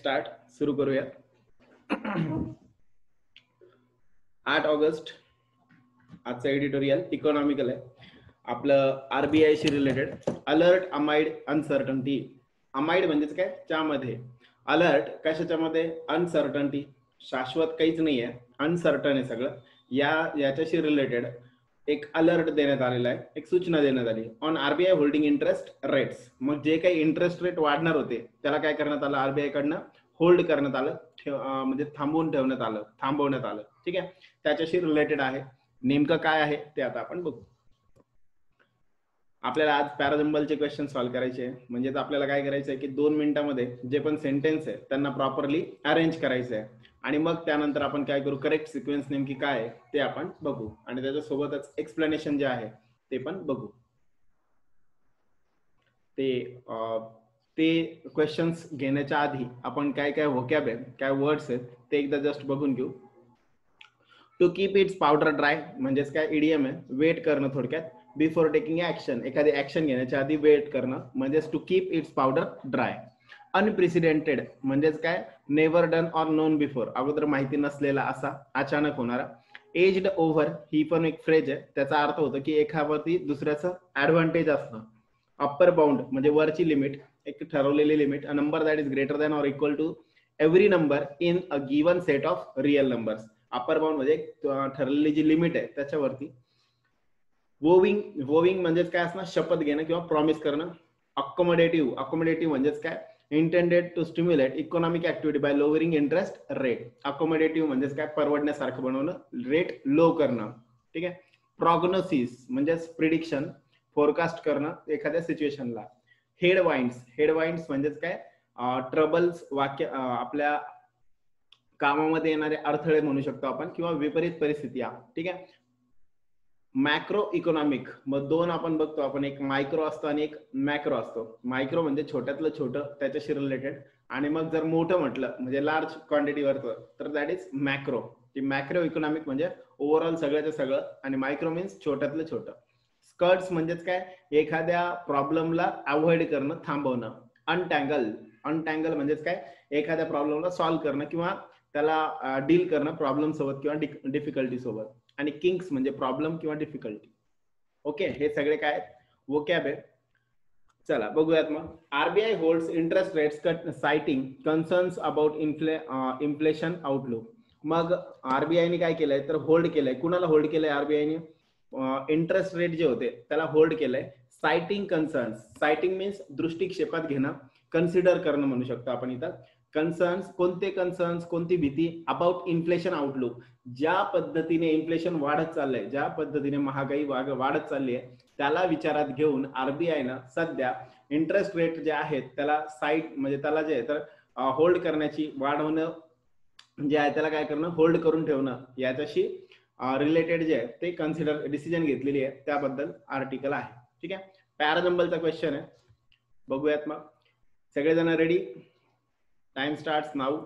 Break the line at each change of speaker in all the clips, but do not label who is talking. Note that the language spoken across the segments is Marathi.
स्टार्ट सुरू करूया. 8 ऑगस्ट आजचं एडिटोरियल इकॉनॉमिकल आहे आपलं. RBI शी related. Alert amid uncertainty. Amid म्हणजेच काय? त्यामध्ये अलर्ट कशाच्या मध्ये? अनसर्टन्टी, शाश्वत काहीच नाही आहे, अनसर्टन आहे सगळं. याच्याशी रिलेटेड एक अलर्ट देण्यात आलेला आहे, एक सूचना देण्यात आली on RBI holding interest rates. मग जे काही इंटरेस्ट रेट वाढणार होते त्याला काय करण्यात आलं? RBI कडनं होल्ड करण्यात आलं, म्हणजे थांबवण्यात आलं. ठीक आहे, त्याच्याशी रिलेटेड आहे. नेमकं काय आहे ते आता आपण बघू. आपल्याला आज पॅराजंबलचे क्वेश्चन सॉल्व्ह करायचे आहे. म्हणजेच आपल्याला काय करायचं आहे की 2 मिनिटांमध्ये जे पण सेंटेन्स आहे त्यांना प्रॉपरली अरेंज करायचं आहे आणि मग त्यानंतर आपण काय करू, करेक्ट सिक्वेन्स नेमकी काय आहे ते आपण बघू आणि त्याच्यासोबतच एक्सप्लेनेशन जे आहे ते पण बघू. ते क्वेश्चन्स घेण्याच्या आधी आपण काय काय व्होकॅब आहे, काय वर्ड्स आहेत ते एकदा जस्ट बघून घेऊ. To keep its powder dry म्हणजेच काय? इडियम आहे. वेट करणं थोडक्यात. बिफोर टेकिंग ऍक्शन, एखादी ऍक्शन घेण्याच्या आधी वेट करणं म्हणजेच to keep its powder dry. Unprecedented म्हणजेच काय? Never done or known before, अगोदर माहिती नसलेला, असा, अचानक होणारा. एज्ड ओव्हर ही पण एक फ्रेज आहे, त्याचा अर्थ होतो की एखाद्यावरती दुसऱ्याचं ऍडव्हान्टेज असणं. अप्पर बाउंड म्हणजे वरची लिमिट, एक ठरवलेली limit. A number that is greater than or equal to every number in a given set of real numbers. Upper bound म्हणजे ठरलेली जी लिमिट आहे त्याच्यावरती. वोविंग म्हणजेच काय असणार? शपथ घेणं किंवा प्रॉमिस करणं. अकोमोडेटिव्ह म्हणजेच काय? Intended to stimulate economic activity by lowering interest rate. Accommodative म्हणजेच काय? परवडण्यासारखं बनवणं, रेट लो करणं. ठीक आहे. प्रॉग्नोसिस म्हणजेच प्रिडिक्शन, फोरकास्ट करणं एखाद्या सिच्युएशनला. हेडवाइंड्स म्हणजेच काय? ट्रबल्स, वाक्य, आपल्या कामामध्ये येणारे अडथळे म्हणू शकतो आपण, किंवा विपरीत परिस्थिती. ठीक आहे. मॅक्रो इकॉनॉमिक, मग 2 आपण बघतो आपण, एक मायक्रो असतो आणि एक मॅक्रो असतो. मायक्रो म्हणजे छोट्यातलं छोटं, त्याच्याशी रिलेटेड. आणि मग जर मोठं म्हटलं म्हणजे लार्ज क्वांटिटीवरचं, तर that is macro. Macro economic म्हणजे ओव्हरऑल सगळ्याचं सगळं, आणि मायक्रो मीन्स छोट्यातलं छोटं. स्कर्ट्स म्हणजेच काय? एखाद्या प्रॉब्लेमला अवॉइड करणं, थांबवणं. अनटँगल म्हणजेच काय? एखाद्या प्रॉब्लेमला सॉल्व्ह करणं किंवा त्याला डील करणं प्रॉब्लेम सोबत किंवा डिफिकल्टी सोबत. आणि किंग्स म्हणजे प्रॉब्लेम किंवा डिफिकल्टी. ओके, हे सगळे काय वोकॅब आहे. चला बघूयात मग. RBI holds interest rates citing concerns about inflation outlook. मग RBI काय केलंय तर होल्ड केलंय. कुणाला होल्ड केलंय RBI? इंटरेस्ट रेट जे होते त्याला होल्ड केलंय, साइटिंग कन्सर्न्स. साइटिंग मीन्स दृष्टिक्षेपात घेणं, कन्सिडर करणं म्हणू शकतो आपण इथं. कन्सर्न्स, कोणते कन्सर्न्स, कोणती भीती? अबाउट इन्फ्लेशन आउटलुक, ज्या पद्धतीने इन्फ्लेशन वाढत चाललंय, ज्या पद्धतीने महागाई वाढत चालली आहे, त्याला विचारात घेऊन RBI न सध्या इंटरेस्ट रेट जे आहेत त्याला म्हणजे त्याला जे आहे तर होल्ड करण्याची, वाढवणं जे आहे त्याला काय करणं? होल्ड करून ठेवणं, याच्याशी रिलेटेड जे आहे ते डिसिजन घेतलेली आहे, त्याबद्दल आर्टिकल आहे. ठीक आहे. पॅराजंबलचा क्वेश्चन आहे, बघूयात मग. सगळेजण ready? Time starts now.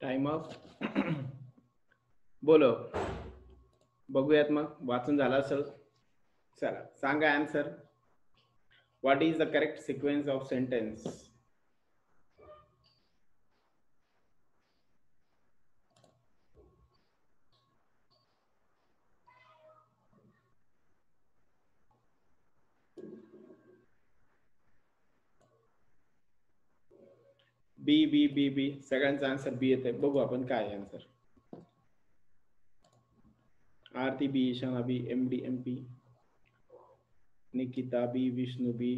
Time off बोलो बघूयात मग वाचून झाला असेल. चला सांगा answer. What is the correct sequence of sentence? B B B B सगळ्यांचा आन्सर बी येते. बघू आपण काय answer. Aarti B, Ishana B, M D M P, Nikita B, Vishnu B,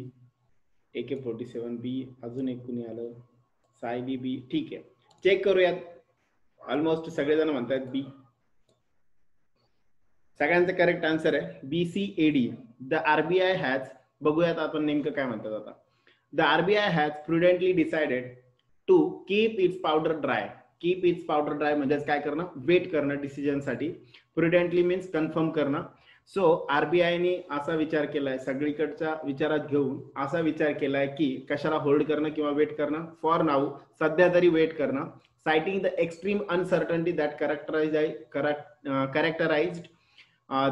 AK47 B, अजून एक कुणी आलं, सायली बी. ठीक आहे, चेक करूयात. ऑलमोस्ट सगळेजण म्हणतात बी. सगळ्यांचं करेक्ट आन्सर आहे BCAD. द RBI हॅज, बघूयात आपण नेमकं काय म्हणतात आता. The RBI has prudently decided to keep its powder dry. Keep its powder dry म्हणजे काय करणं? वेट करणं डिसिजन साठी. प्रुडेंटली मीन्स कन्फर्म करणं. सो RBIने असा विचार केलाय, सगळीकडच्या विचारात घेऊन असा विचार केलाय की कशाला होल्ड करणं किंवा वेट करणं? फॉर नाऊ, सध्या तरी वेट करणं. Sighting the extreme uncertainty that कॅरेक्टराइज्ड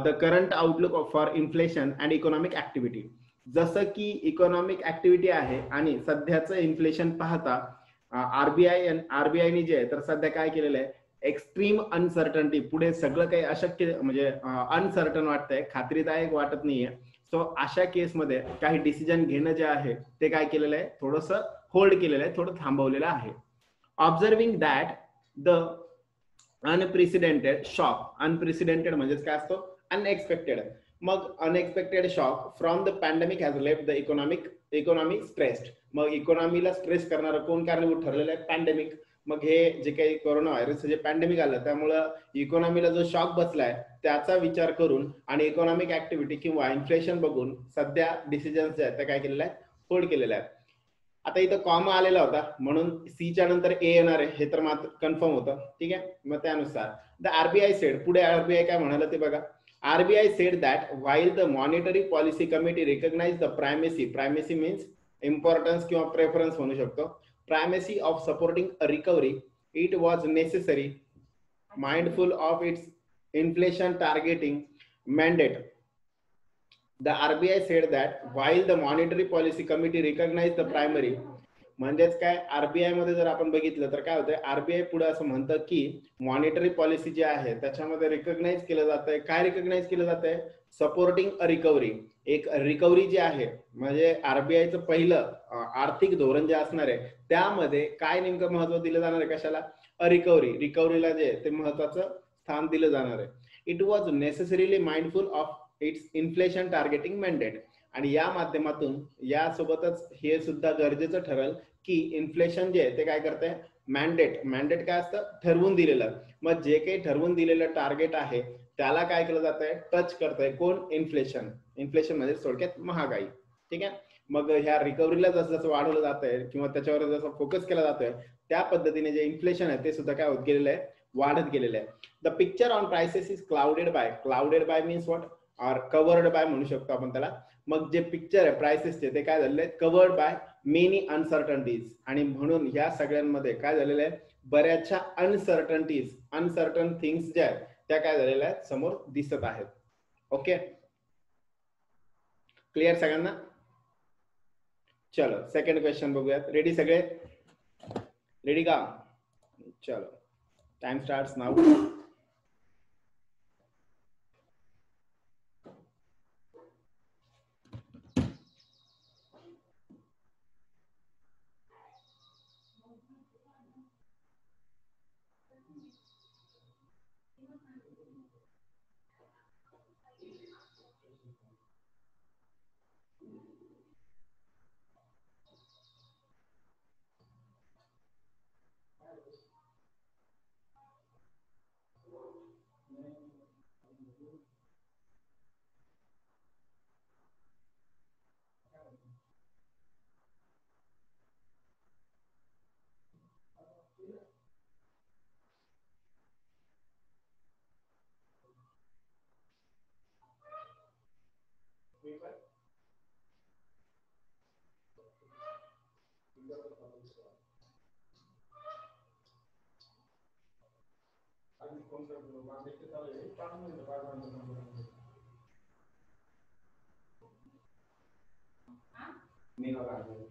the current outlook for inflation and economic activity. जसं की इकॉनॉमिक ऍक्टिव्हिटी आहे आणि सध्याचं इन्फ्लेशन पाहता आरबीआयने जे आहे तर सध्या काय केलेलं आहे? एक्स्ट्रीम अनसर्टनिटी, पुढे सगळं काही अशक्य म्हणजे अनसर्टन वाटतंय, खात्रीदायक वाटत नाहीये. सो अशा केसमध्ये काही डिसिजन घेणं जे आहे ते काय केलेलं आहे? थोडंसं होल्ड केलेलं आहे, थोडं थांबवलेलं आहे. Observing that the unprecedented shock. Unprecedented म्हणजेच काय असतो? अनएक्सपेक्टेड. मग unexpected shock from the pandemic has left the economy stressed. मग इकॉनॉमीला स्ट्रेस करणारं कोण कारणीभूत ठरलेलं आहे? पॅन्डेमिक. मग हे जे काही कोरोना व्हायरस जे पॅन्डेमिक आलं त्यामुळं इकॉनॉमीला जो शॉक बसलाय त्याचा विचार करून आणि इकॉनॉमिक ऍक्टिव्हिटी किंवा इन्फ्लेशन बघून सध्या डिसिजन्स जे आहेत त्या काय केलेल्या आहेत? होल्ड केलेल्या आहेत. आता इथं कॉमा आलेला होता म्हणून सीच्या नंतर ए येणार आहे हे तर मात्र कन्फर्म होतं. ठीक आहे, मग त्यानुसार द RBI सेड, पुढे RBI काय म्हणालं ते बघा. RBI said that while the monetary policy committee recognized the primacy means importance किंवा preference म्हणू शकतो, primacy of supporting a recovery, it was necessary, mindful of its inflation targeting mandate. The RBI said that while the monetary policy committee recognized the primary, म्हणजेच काय? आरबीआय मध्ये जर आपण बघितलं तर काय होतंय? आरबीआय पुढे असं म्हणतं की मॉनिटरी पॉलिसी जी आहे त्याच्यामध्ये रिकॉग्नाइज केलं जात आहे. काय रिकॉग्नाइज केलं जात आहे? सपोर्टिंग अ रिकव्हरी. एक रिकव्हरी जी आहे म्हणजे आरबीआयचं पहिलं आर्थिक धोरण जे असणार आहे त्यामध्ये काय नेमकं महत्व दिलं जाणार आहे? कशाला? अ रिकव्हरी. रिकव्हरीला जे ते महत्वाचं स्थान दिलं जाणार आहे. It was necessarily mindful of its inflation targeting mandate. आणि या माध्यमातून यासोबतच हे सुद्धा गरजेचं ठरेल की इन्फ्लेशन जे आहे ते काय करते? मॅन्डेट काय असतं? ठरवून दिलेलं. मग जे काही ठरवून दिलेलं टार्गेट आहे त्याला काय केलं जात आहे? टच करतंय कोण? इन्फ्लेशन. इन्फ्लेशन म्हणजे थोडक्यात महागाई. ठीक आहे, मग ह्या रिकव्हरीला जसं जसं वाढवलं जात आहे किंवा त्याच्यावर जसं फोकस केला जातोय त्या पद्धतीने जे इन्फ्लेशन आहे ते सुद्धा काय होत गेलेलं आहे? वाढत गेलेलं आहे. The picture on prices is clouded bye means what? Or covered by म्हणू शकतो आपण त्याला. मग जे पिक्चर आहे प्राइसेसचे ते काय झालेले आहेत? Covered by many uncertainties. आणि म्हणून ह्या सगळ्यांमध्ये काय झालेलं आहे? बऱ्याचशा अनसर्टनिटीज, अनसर्टन थिंग्स ज्या आहेत त्या काय झालेल्या आहेत? समोर दिसत आहेत. ओके, क्लिअर सगळ्यांना? चलो सेकंड क्वेश्चन बघूयात. रेडी सगळे? रेडी का? चलो टाइम स्टार्ट्स नाउ.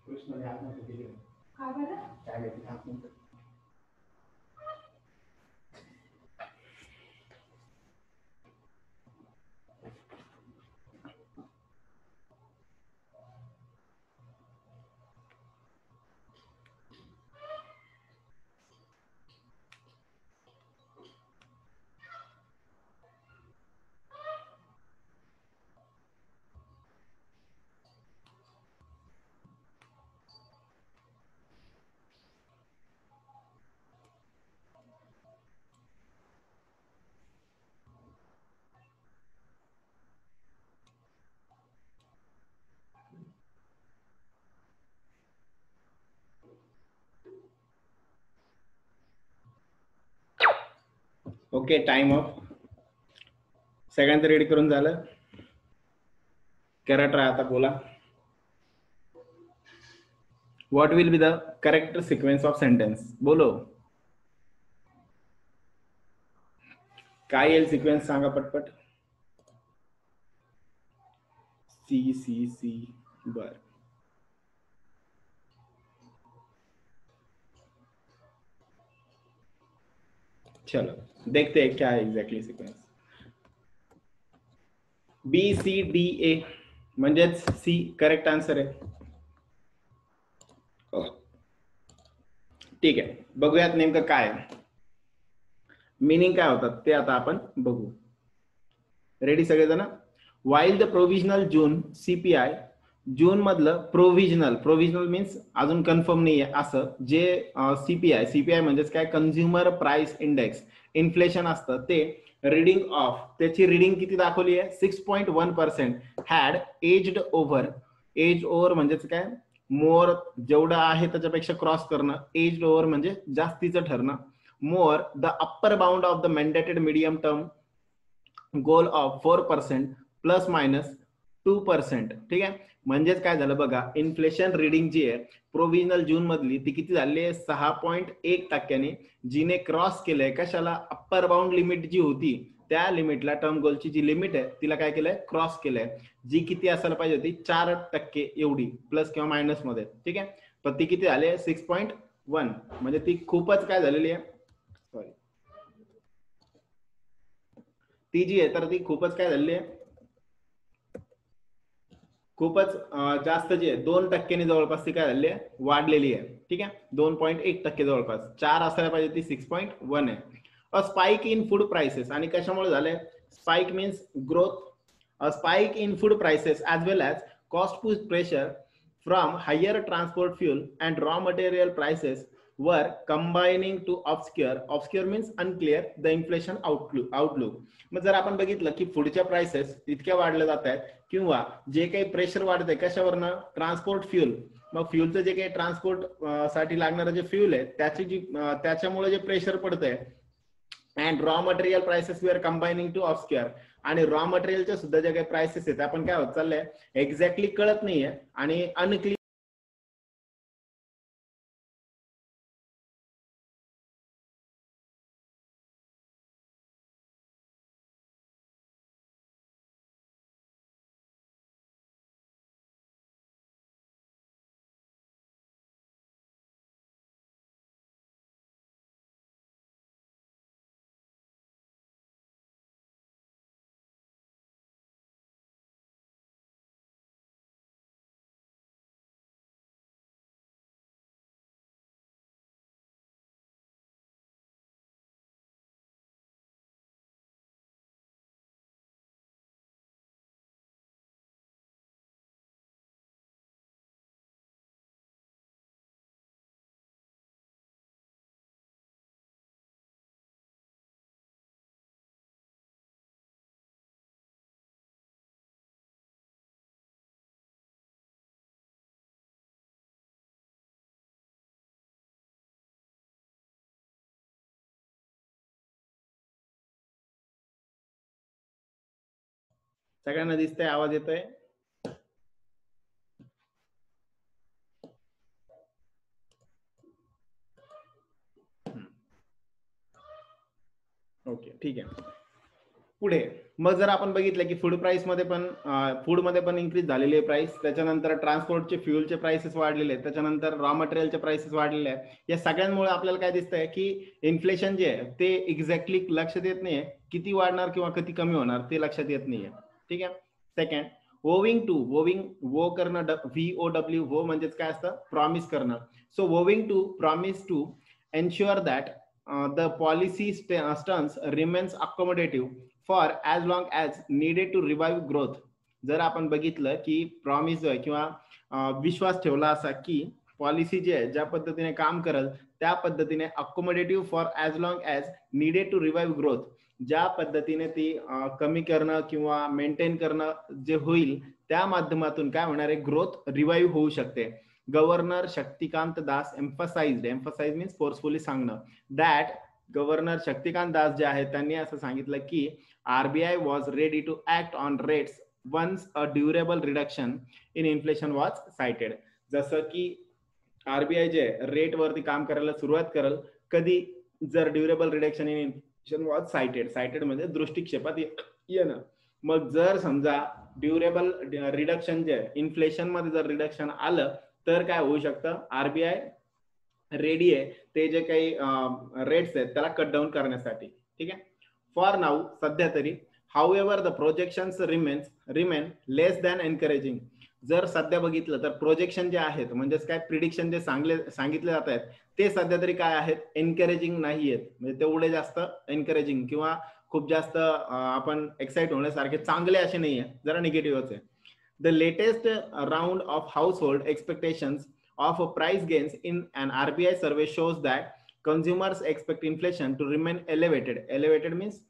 कृष्ण आत्महत्या केली काय माहिती आत्महत्या. Okay, time off. सगळ्यांचं रेडी करून झालं? करा ट्राय आता, बोला. What will be the correct sequence of sentence? बोलो, काय येईल सिक्वेन्स सांगा पटपट. C C C. बर, चलो देखते हैं क्या है exactly sequence. B C D A म्हणजेच सी करेक्ट आन्सर आहे. ठीक आहे, बघूयात नेमकं काय मीनिंग काय होतात ते आता आपण बघू. रेडी सगळेजण? While the provisional June CPI, जून मधलं प्रोव्हिजनल, प्रोव्हिजनल मीन्स अजून कन्फर्म नाही आहे असं, जे सीपीआय, सीपीआय म्हणजेच काय, कन्झ्युमर प्राइस इंडेक्स, इन्फ्लेशन असतं ते, रीडिंग ऑफ, त्याची रीडिंग किती दाखवली आहे? 6.1% had edged over. Edge over म्हणजेच काय, मोर जेवढं आहे त्याच्यापेक्षा क्रॉस करणं, एज्ड ओव्हर म्हणजे जास्तीचं ठरणं. More the upper bound of the mandated medium term goal of 4% plus minus 2%. ठीक आहे, म्हणजेच काय झालं बघा, इन्फ्लेशन रीडिंग जी आहे प्रोव्हिजनल जून मधली ती किती झाली आहे? 6.1%. जिने क्रॉस केलंय कशाला? अप्पर बाउंड लिमिट जी होती त्या लिमिटला, टर्म गोलची जी लिमिट आहे तिला काय केलंय? क्रॉस केलंय. जी किती असायला पाहिजे होती? 4% एवढी, प्लस किंवा मायनस मध्ये. ठीक आहे, पण ती किती झाली? 6.1, म्हणजे ती खूपच काय झालेली आहे, सॉरी, ती जी आहे तर ती खूपच काय झालेली आहे, खूपच जास्त जी आहे 2% जवळपास ती काय झालेली आहे? वाढलेली आहे. ठीक आहे, 2.1% जवळपास. 4 असायला पाहिजे, ती 6.1 आहे. A spike in food prices, आणि कशामुळे झालंय? Spike means growth. A spike in food prices as well as cost push pressure from higher transport fuel and raw material prices वर combining to obscure. Obscure means unclear the inflation outlook. मग जर आपण बघितलं की फूडच्या प्राइसेस इतक्या वाढल्या जात आहेत, किंवा जे काही प्रेशर वाढतंय कशावरनं? Transport fuel. मग फ्यूलचं जे काही ट्रान्सपोर्ट साठी लागणारं जे फ्यूल आहे त्याची जी त्याच्यामुळे जे प्रेशर पडतंय, and raw material prices we are combining to obscure. आणि रॉ मटेरियलच्या सुद्धा ज्या काही प्राइसेस आहेत आपण काय होत चाललंय, एक्झॅक्टली कळत नाहीये आणि अनक्लिअर. सगळ्यांना दिसतंय? आवाज येतोय? ओके ठीक आहे. पुढे मग जर आपण बघितलं की फूड प्राइस मध्ये पण फूडमध्ये पण इन्क्रीज झालेली आहे प्राइस, त्याच्यानंतर ट्रान्सपोर्टचे फ्युएलचे प्राइसेस वाढलेले आहेत, त्याच्यानंतर रॉ मटेरियलचे प्राइसेस वाढलेले आहेत. या सगळ्यांमुळे आपल्याला काय दिसतंय की इन्फ्लेशन जे आहे ते एक्झॅक्टली लक्षात येत नाहीये, किती वाढणार किंवा किती कमी होणार ते लक्षात येत नाहीये. ठीक आहे. सेकंड, वो करणं, VOW, वो म्हणजेच काय असतं, प्रॉमिस करणं. So vowing to, promise to ensure that the policy stance remains accommodative for as long as needed to revive growth. जर आपण बघितलं की प्रॉमिस जो आहे किंवा विश्वास ठेवला असा की पॉलिसी जी आहे ज्या पद्धतीने काम करेल त्या पद्धतीने accommodative for as long as needed to revive growth, ज्या पद्धतीने ती कमी करणं किंवा मेंटेन करणं जे होईल त्या माध्यमातून काय होणार आहे, ग्रोथ रिवाइव्ह होऊ शकते. Governor Shaktikanta Das emphasised, emphasise means forcefully सांगणं, दॅट गव्हर्नर शक्तिकांत दास जे आहेत त्यांनी असं सांगितलं की RBI was ready to act on rates once a durable reduction in inflation was sighted. जसं की RBI जे रेट वरती काम करायला सुरुवात करेल कधी, जर durable reduction in inflation was sighted, sighted म्हणजे दृष्टिक्षेपात येणं. मग जर समजा ड्युरेबल रिडक्शन जे इन्फ्लेशन मध्ये जर रिडक्शन आलं तर काय होऊ शकतं, RBI रेडी आहे ते जे काही रेट्स आहेत त्याला कट डाऊन करण्यासाठी. ठीक आहे. फॉर नाऊ, सध्या तरी, however the projections remain less than encouraging. जर सध्या बघितलं तर प्रोजेक्शन जे आहेत म्हणजेच काय प्रिडिक्शन जे सांगितले जात आहेत ते सध्या तरी काय आहेत, एनकरेजिंग नाही आहेत. म्हणजे तेवढे जास्त एनकरेजिंग किंवा खूप जास्त आपण एक्साइट होण्यासारखे चांगले असे नाही आहे, जरा निगेटिव्हच आहे. The latest round of household expectations of price gains in an RBI survey shows that consumers expect inflation to remain elevated. Elevated means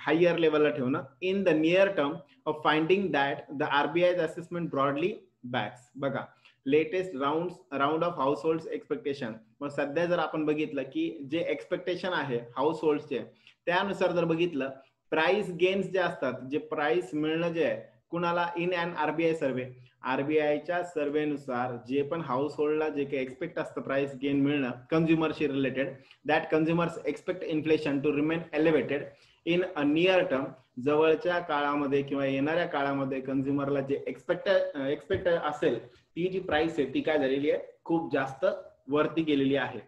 higher level ठेवणं in the near term, of finding that the RBI's assessment broadly backs. बघा, latest round of household expectation. मग सध्या जर आपण बघितलं की जे एक्सपेक्टेशन आहे हाऊसहोल्डचे त्यानुसार जर बघितलं प्राइस गेन्स जे असतात, जे प्राइस मिळणं जे आहे कुणाला इन अँड RBI सर्वे, RBIच्या सर्वेनुसार जे पण हाऊस होल्डला जे काही एक्सपेक्ट असतं प्राइस गेन मिळणं कन्झ्युमरशी related, that consumers expect inflation to remain elevated in a near term. जवळच्या काळामध्ये किंवा येणाऱ्या काळामध्ये कन्झ्युमरला जे एक्सपेक्ट असेल ती जी प्राइस आहे ती काय झालेली आहे, खूप जास्त वरती गेलेली आहे.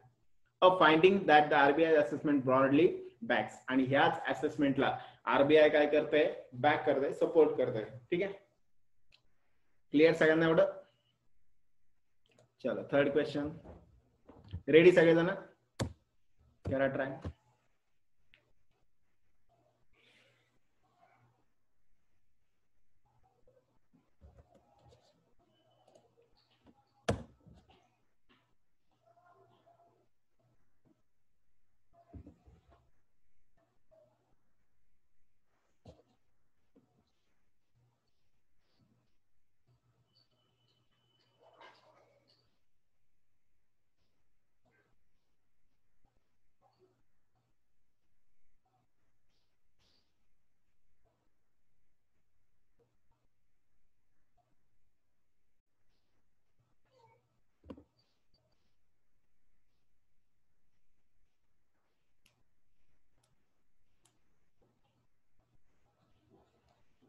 A finding that the RBI assessment broadly backs. आणि ह्याच असेसमेंटला RBI काय करते, बॅक करते, सपोर्ट करते. ठीक आहे. क्लिअर सगळ्यांना एवढं? चलो थर्ड क्वेश्चन. रेडी सगळेजण? करा ट्राय.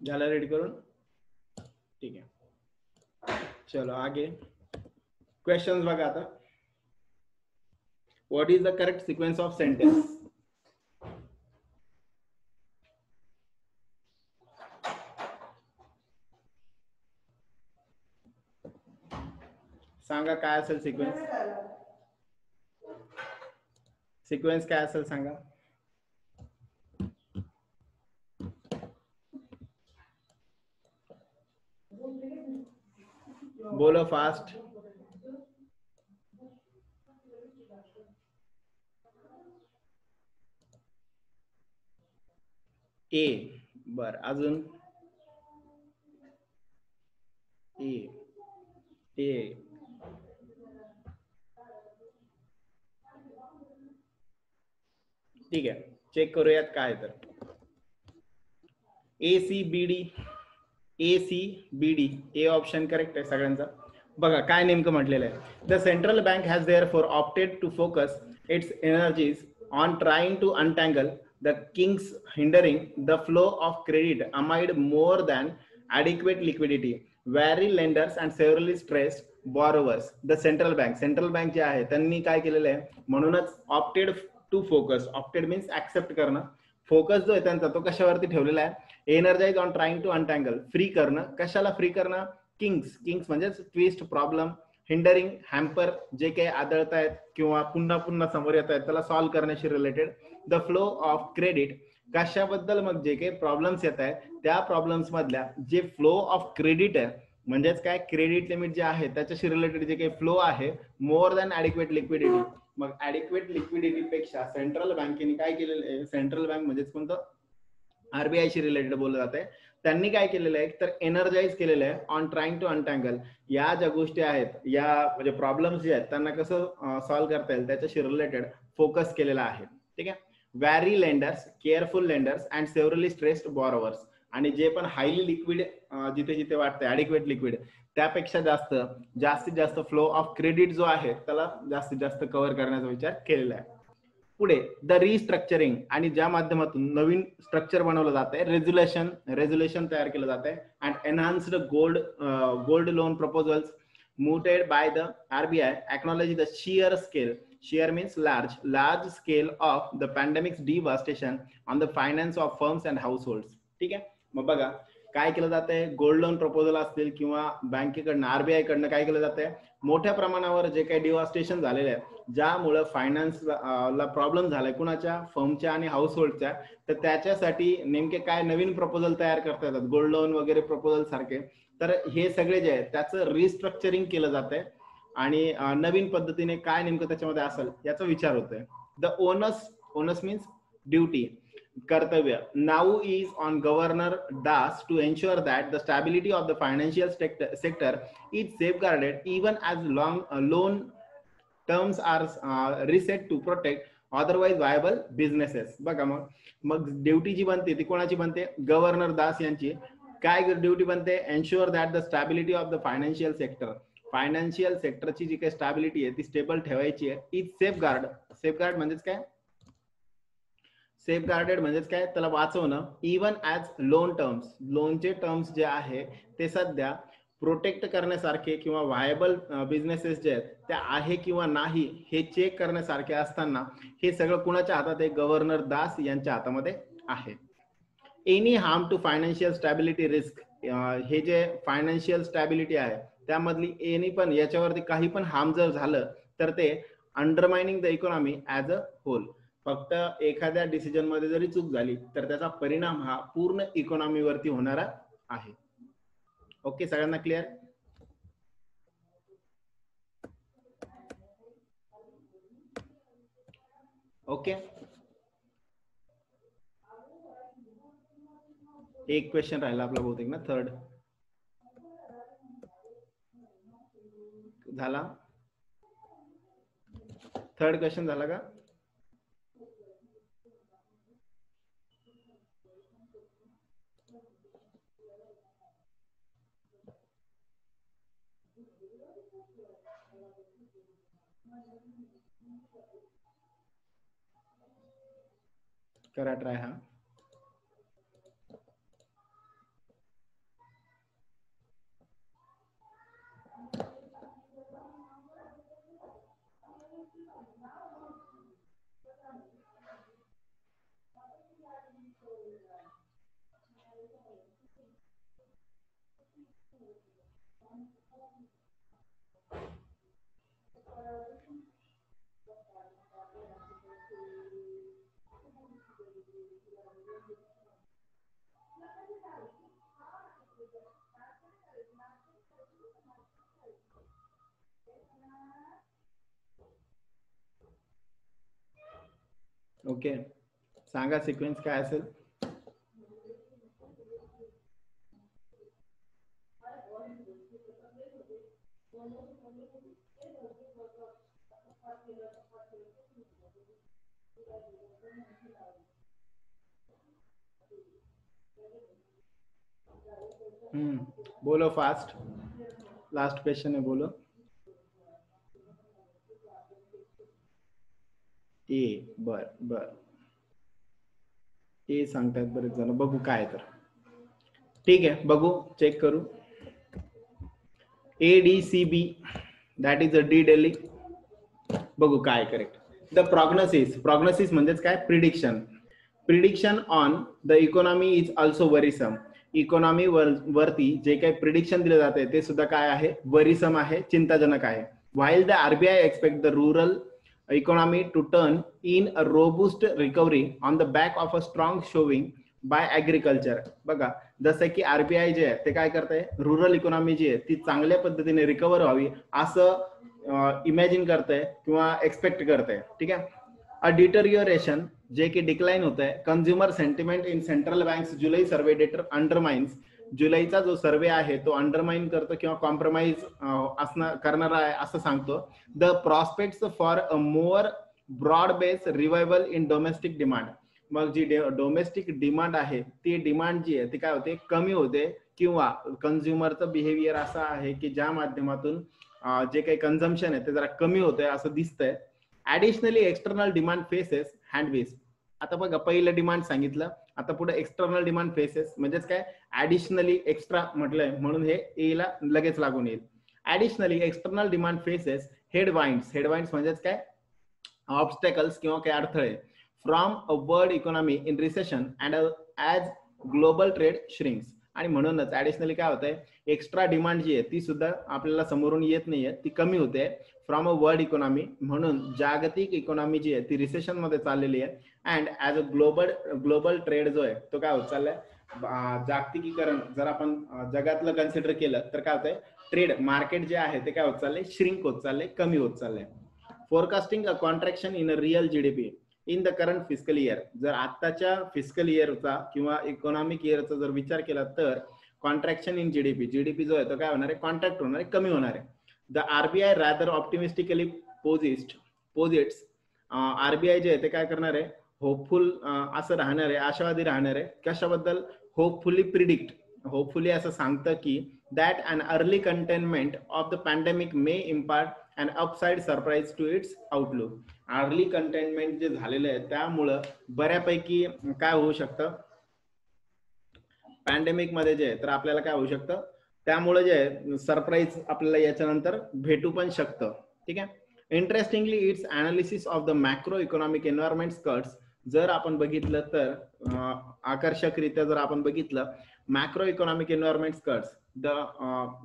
झाला रेडी करून? ठीक आहे. चलो आगे क्वेश्चंस बघा आता. What is the correct sequence of sentence? सांगा काय असेल सिक्वेन्स? सिक्वेन्स काय असेल सांगा. बोलो फास्ट. ए. बर अजून? ए ए ठीक आहे. चेक करूयात काय तर. ACBD, ACBD, A option correct आहे सगळ्यांचा. बघा काय नेमकं म्हटलेलं आहे. The central bank has therefore opted to focus its energies on trying to untangle the kinks hindering the flow of credit amid more than adequate liquidity, vary lenders and severely stressed borrowers. The central bank जे आहे त्यांनी काय केलेलं आहे, म्हणूनच opted to focus, opted means accept करणं, फोकस जो आहे त्यांचा तो कशावरती ठेवलेला आहे, energise on trying to untangle, free करणं, कशाला फ्री करणं, किंग्स म्हणजे ट्विस्ट, प्रॉब्लेम, हिंडरिंग, हॅम्पर, जे काही आदळत आहेत किंवा पुन्हा पुन्हा समोर येत आहेत त्याला सॉल्व्ह करण्याशी related, the flow of credit, कशाबद्दल मग जे काही प्रॉब्लेम्स येत आहेत त्या प्रॉब्लेम्स मधल्या जे फ्लो ऑफ क्रेडिट आहे, म्हणजेच काय क्रेडिट लिमिट जे आहे त्याच्याशी रिलेटेड जे काही फ्लो आहे, मोर दॅन ॲडिक्वेट लिक्विडिटी. मग ॲडिक्वेट लिक्विडिटी पेक्षा सेंट्रल बँकेने काय केलेलं आहे, सेंट्रल बँक म्हणजेच कोणतं, आरबीआयशी रिलेटेड बोललं जाते, त्यांनी काय केलेलं आहे तर एनर्जाइज केलेलं आहे ऑन ट्राइंग टू अनटँगल, या ज्या गोष्टी आहेत, या म्हणजे प्रॉब्लेम्स जे आहेत त्यांना कसं सॉल्व्ह करता येईल त्याच्याशी रिलेटेड फोकस केलेला आहे. ठीक आहे. Wary lenders, careful lenders and severely stressed borrowers, आणि जे पण हायली लिक्विड जिथे जिथे वाटते ॲडिक्वेट लिक्विड त्यापेक्षा जास्तीत जास्त फ्लो ऑफ क्रेडिट जो आहे त्याला जास्तीत जास्त कव्हर करण्याचा विचार केलेला आहे. पुढे द रिस्ट्रक्चरिंग, आणि ज्या माध्यमातून नवीन स्ट्रक्चर बनवलं जात आहे, रेझोल्युशन तयार केलं जात आहे, and enhanced gold loan proposals mooted by the RBI acknowledge the sheer means large scale of the pandemic's devastation on the finance of firms and households. ठीक आहे. मग बघा काय केलं जात आहे, गोल्ड लोन प्रपोजल असतील किंवा बँकेकडनं आरबीआय कडनं काय केलं जात आहे, मोठ्या प्रमाणावर जे काही डिवास्टेशन झालेलं आहे, ज्यामुळे फायनान्स ला प्रॉब्लेम झालाय कुणाच्या, फर्मच्या आणि हाऊस होल्डच्या, तर त्याच्यासाठी नेमके काय नवीन प्रपोजल तयार करता येतात, गोल्ड लोन वगैरे प्रपोजल सारखे, तर हे सगळे जे आहे त्याचं रिस्ट्रक्चरिंग केलं जात आहे आणि नवीन पद्धतीने काय नेमकं त्याच्यामध्ये असेल याचा विचार होतोय. द ओनस मीन्स ड्युटी, कर्तव्य, now is on governor Das to ensure that the stability of the financial sector is safeguarded even as loan terms are reset to protect otherwise viable businesses. बघा मग ड्युटी जी बनते ती कोणाची बनते, गव्हर्नर दास यांची. काय ड्युटी बनते, ensure that the stability of the financial sector, financial सेक्टरची जी काही स्टॅबिलिटी आहे ती स्टेबल ठेवायची आहे. इज सेफगार्ड म्हणजेच काय, सेफगार्डेड म्हणजेच काय, त्याला वाचवणं, इवन ॲज लोन टर्म्स, लोनचे टर्म्स जे आहे ते सध्या प्रोटेक्ट करण्यासारखे किंवा व्हायबल बिझनेसेस जे आहेत त्या आहे किंवा नाही हे चेक करण्यासारखे असताना हे सगळं कुणाच्या हातात आहे, गव्हर्नर दास यांच्या हातामध्ये आहे. Any harm to financial stability risk, हे जे फायनान्शियल स्टॅबिलिटी आहे त्यामधली एनी पण याच्यावरती काही पण हार्म जर झालं तर ते undermining the economy as a whole, फक्त एखाद्या डिसिजन मध्ये जरी चूक झाली तर त्याचा परिणाम हा पूर्ण इकॉनॉमीवरती होणारा आहे. ओके, सगळ्यांना क्लिअर? ओके, एक क्वेश्चन राहिला आपला बहुतेक ना, थर्ड झाला, थर्ड क्वेश्चन झाला का? करा ट्राय. हा ओके, सांगा सिक्वेन्स काय असेल. बोलो फास्ट, लास्ट क्वेश्चन है, बोलो. ए बर हे सांगतात बरेच जण, बघू काय तर. ठीक आहे, बघू, चेक करू. ADCB, that is a D Delhi. बघू काय करेक्ट. द प्रॉग्नोसिस म्हणजेच काय, prediction on the economy is also वरिसम. Economy वरती जे काही प्रिडिक्शन दिलं जाते ते सुद्धा काय आहे, वरिसम आहे, चिंताजनक आहे. while the RBI expect the rural economy to turn in a robust recovery on the back of a strong showing by agriculture. बघा, जसं की RBI जे आहे ते काय करते, रुरल इकॉनॉमी जी आहे ती चांगल्या पद्धतीने रिकवर व्हावी असं इमॅजिन करते किंवा एक्सपेक्ट करते. ठीक आहे. अ डिटरियोरेशन, जे की डिक्लाइन होत आहे. Consumer sentiment in central bank's July survey data undermines. जुलैचा जो सर्वे आहे तो अंडरमाइन करतो किंवा कॉम्प्रोमाइज असणं करणारा आहे असं सांगतो. The prospects for a more broad base revival in domestic demand. मग जी डोमेस्टिक डिमांड आहे ती डिमांड जी आहे ती काय होते, कमी होते, किंवा कंझ्युमरचं बिहेवियर असं आहे की ज्या माध्यमातून जे काही कन्झम्पशन आहे ते जरा कमी होतंय असं दिसतंय. Additionally external demand faces headwinds. आता बघा, पहिलं डिमांड सांगितलं, आता पुढे एक्सटर्नल डिमांड फेसेस म्हणजेच काय, ऍडिशनली एक्स्ट्रा म्हटलंय म्हणून हे ए ला लगेच लागून येईल. Additionally external demand faces headwinds. Headwinds म्हणजेच काय, ऑब्स्टॅकल्स किंवा काय अडथळे from a world economy in recession and as global trade shrinks. आणि म्हणूनच ऍडिशनली काय होतंय, एक्स्ट्रा डिमांड जी आहे ती सुद्धा आपल्याला समोरून येत नाहीये, ती कमी होते फ्रॉम अ वर्ल्ड इकॉनॉमी. म्हणून जागतिक इकॉनॉमी जी आहे ती रिसेशन मध्ये चाललेली आहे. And as a global trade जो आहे तो काय होत चाललाय, जागतिकीकरण जर आपण जगातलं कन्सिडर केलं तर काय होतंय, ट्रेड मार्केट जे आहे ते काय होत चाललंय, श्रिंक होत चाललंय, कमी होत चाललंय. Forecasting a contraction in a real GDP in the current fiscal year. जर आत्ताच्या फिस्कल इयरचा किंवा इकॉनॉमिक इयरचा जर विचार केला तर कॉन्ट्रॅक्शन इन जीडीपी जो आहे तो काय होणार आहे, कॉन्ट्रॅक्ट होणार आहे, कमी होणार आहे. The RBI rather optimistically posits. RBI जे आहे ते काय करणार आहे, होपफुल असं राहणार आहे, आशावादी राहणार आहे. कशाबद्दल, होपफुली असं सांगतं की that an early containment of the pandemic may impart an upside surprise to its outlook. Early containment जे झालेलं आहे त्यामुळं बऱ्यापैकी काय होऊ शकतं, पॅन्डेमिक मध्ये जे आहे तर आपल्याला काय होऊ शकतं, त्यामुळे जे आहे सरप्राईज आपल्याला याच्यानंतर भेटू पण शकतं. ठीक आहे. Interestingly its analysis of the macro economic environment skirts. जर आपण बघितलं तर आकर्षकरित्या जर आपण बघितलं, macro economic environment skirts, the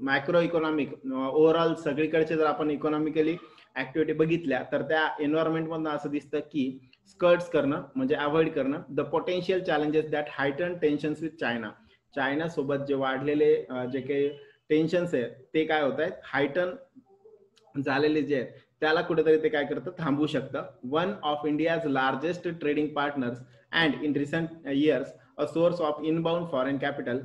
macro economic overall सगळीकडचे जर आपण इकॉनॉमिकली ऍक्टिव्हिटी बघितल्या तर त्या एन्व्हायरमेंट मधून असं दिसतं की स्कर्ट्स करणं म्हणजे अवॉइड करणं. The potential challenges that हायटन tensions with China. China सोबत जे वाढलेले जे काही टेन्शन्स आहेत ते काय होत आहेत, हायटन झालेले जे आहेत त्याला कुठेतरी ते काय करतं, थांबवू शकतं. One of India's largest trading partners and in recent years a source of inbound foreign capital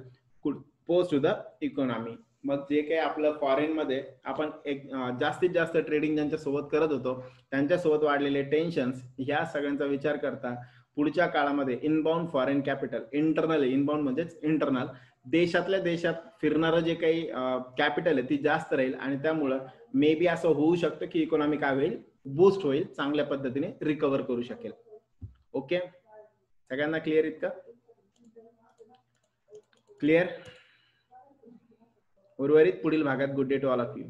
कुड पोस्ट टू द इकॉनॉमी. मग जे काही आपलं फॉरेन मध्ये आपण एक जास्तीत जास्त ट्रेडिंग ज्यांच्या सोबत करत होतो त्यांच्यासोबत वाढलेले टेन्शन्स ह्या सगळ्यांचा विचार करता पुढच्या काळामध्ये inbound foreign capital, internal, inbound म्हणजेच इंटरनल, देशातल्या देशात फिरणारं जे काही कॅपिटल आहे ती जास्त राहील आणि त्यामुळं मे बी असं होऊ शकतं की इकॉनॉमी काय होईल, बूस्ट होईल, चांगल्या पद्धतीने रिकव्हर करू शकेल. ओके, सगळ्यांना क्लिअर इतकं? क्लिअर? उर्वरित पुढील भागात good day to all of you.